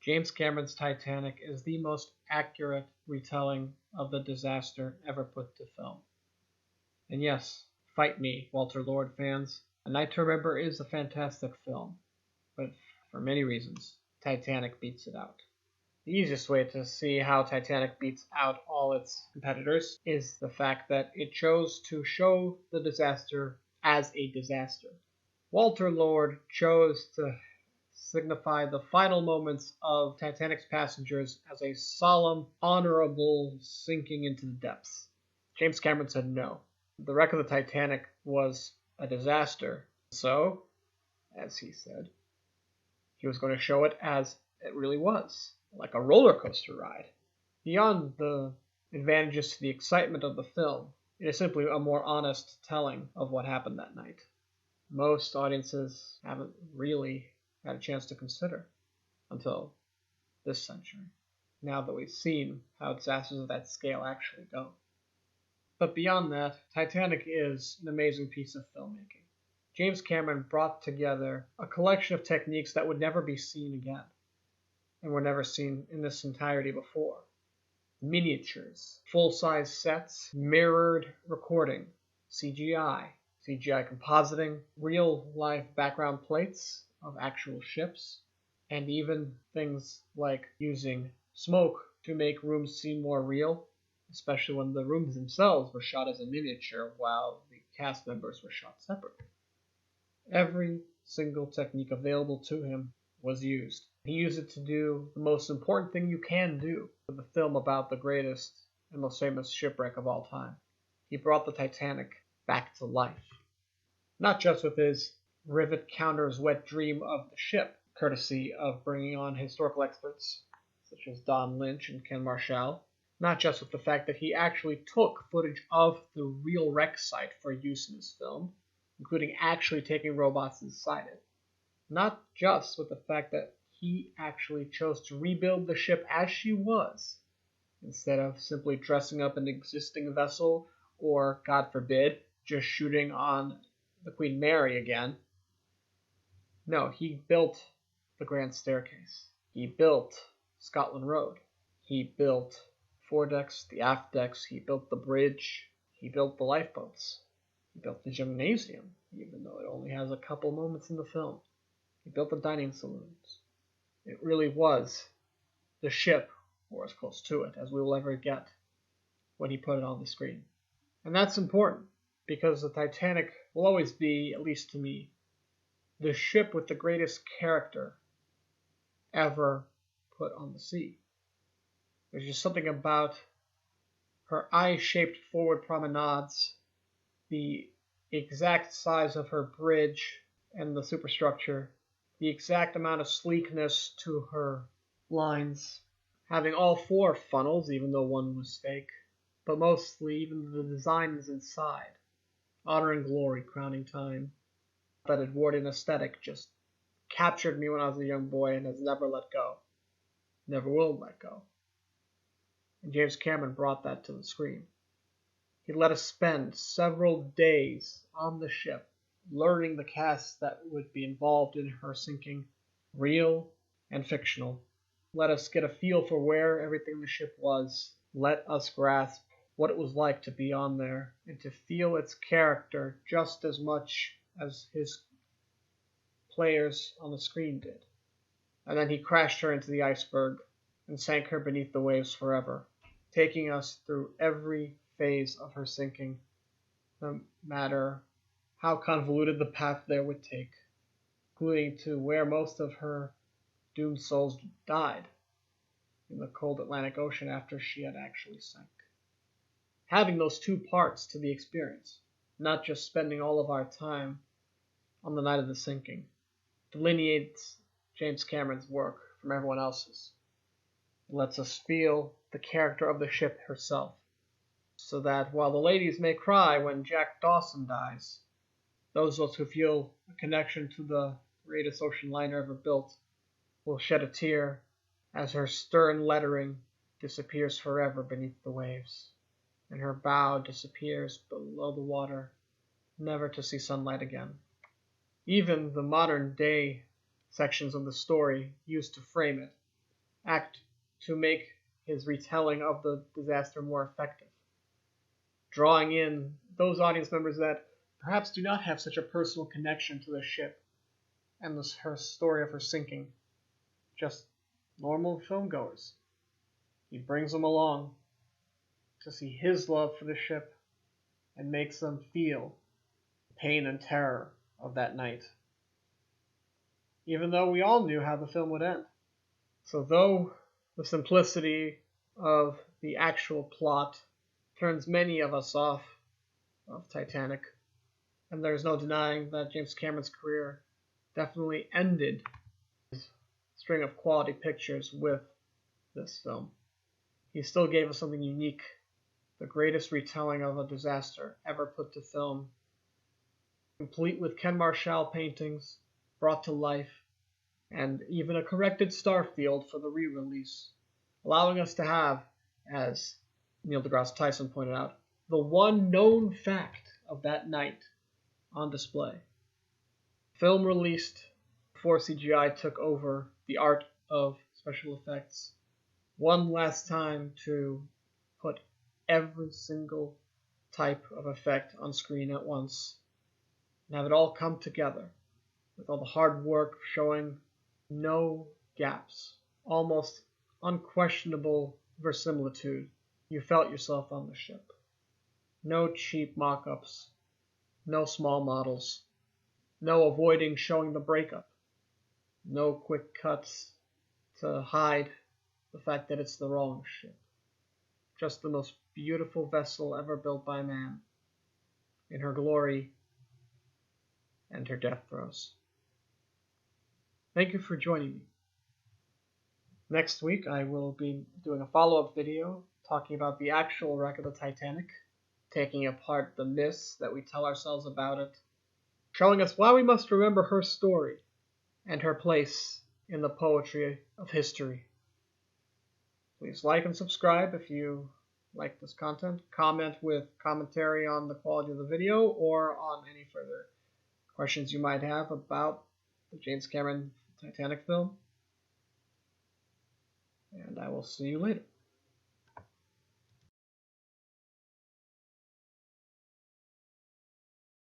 James Cameron's Titanic is the most accurate retelling of the disaster ever put to film. And yes, fight me, Walter Lord fans. A Night to Remember is a fantastic film, but for many reasons, Titanic beats it out. The easiest way to see how Titanic beats out all its competitors is the fact that it chose to show the disaster as a disaster. Walter Lord chose to signify the final moments of Titanic's passengers as a solemn, honorable sinking into the depths. James Cameron said no. The wreck of the Titanic was a disaster, so, as he said, he was going to show it as it really was, like a roller coaster ride. Beyond the advantages to the excitement of the film, it is simply a more honest telling of what happened that night. Most audiences haven't really had a chance to consider until this century, now that we've seen how disasters of that scale actually go. But beyond that, Titanic is an amazing piece of filmmaking. James Cameron brought together a collection of techniques that would never be seen again, and were never seen in this entirety before. Miniatures, full-size sets, mirrored recording, CGI compositing, real-life background plates of actual ships, and even things like using smoke to make rooms seem more real, especially when the rooms themselves were shot as a miniature while the cast members were shot separately. Every single technique available to him was used. He used it to do the most important thing you can do with a film about the greatest and most famous shipwreck of all time. He brought the Titanic back to life. Not just with his rivet counter's wet dream of the ship, courtesy of bringing on historical experts such as Don Lynch and Ken Marshall. Not just with the fact that he actually took footage of the real wreck site for use in his film, including actually taking robots inside it. Not just with the fact that he actually chose to rebuild the ship as she was, instead of simply dressing up an existing vessel or, God forbid, just shooting on the Queen Mary again. No, he built the Grand Staircase. He built Scotland Road. He built foredecks, the aft decks. He built the bridge. He built the lifeboats. He built the gymnasium, even though it only has a couple moments in the film. He built the dining saloons. It really was the ship, or as close to it as we will ever get, when he put it on the screen. And that's important, because the Titanic will always be, at least to me, the ship with the greatest character ever put on the sea. There's just something about her eye-shaped forward promenades, the exact size of her bridge and the superstructure, the exact amount of sleekness to her lines, having all four funnels, even though one was fake, but mostly even the designs inside. Honor and glory, crowning time. That Edwardian aesthetic just captured me when I was a young boy and has never let go. Never will let go. And James Cameron brought that to the screen. He let us spend several days on the ship, learning the cast that would be involved in her sinking, real and fictional. Let us get a feel for where everything in the ship was. Let us grasp what it was like to be on there and to feel its character just as much as his players on the screen did. And then he crashed her into the iceberg and sank her beneath the waves forever, taking us through every phase of her sinking, no matter how convoluted the path there would take, including to where most of her doomed souls died, in the cold Atlantic Ocean after she had actually sank. Having those two parts to the experience, not just spending all of our time on the night of the sinking, delineates James Cameron's work from everyone else's. It lets us feel the character of the ship herself, so that while the ladies may cry when Jack Dawson dies, those of us who feel a connection to the greatest ocean liner ever built will shed a tear as her stern lettering disappears forever beneath the waves, and her bow disappears below the water, never to see sunlight again. Even the modern-day sections of the story used to frame it act to make his retelling of the disaster more effective, drawing in those audience members that perhaps do not have such a personal connection to the ship and her story of her sinking, just normal filmgoers. He brings them along to see his love for the ship and makes them feel the pain and terror of that night, even though we all knew how the film would end. So though the simplicity of the actual plot turns many of us off of Titanic, and there's no denying that James Cameron's career definitely ended his string of quality pictures with this film, he still gave us something unique, the greatest retelling of a disaster ever put to film, complete with Ken Marshall paintings brought to life, and even a corrected Starfield for the re-release, allowing us to have, as Neil deGrasse Tyson pointed out, the one known fact of that night on display. Film released before CGI took over the art of special effects, one last time to put every single type of effect on screen at once, and have it all come together, with all the hard work showing no gaps, almost unquestionable verisimilitude. You felt yourself on the ship. No cheap mock-ups, no small models, no avoiding showing the breakup, no quick cuts to hide the fact that it's the wrong ship. Just the most beautiful vessel ever built by man, in her glory and her death throes. Thank you for joining me. Next week I will be doing a follow-up video talking about the actual wreck of the Titanic, taking apart the myths that we tell ourselves about it, showing us why we must remember her story and her place in the poetry of history. Please like and subscribe if you like this content. Comment with commentary on the quality of the video or on any further questions you might have about the James Cameron Titanic film. And I will see you later.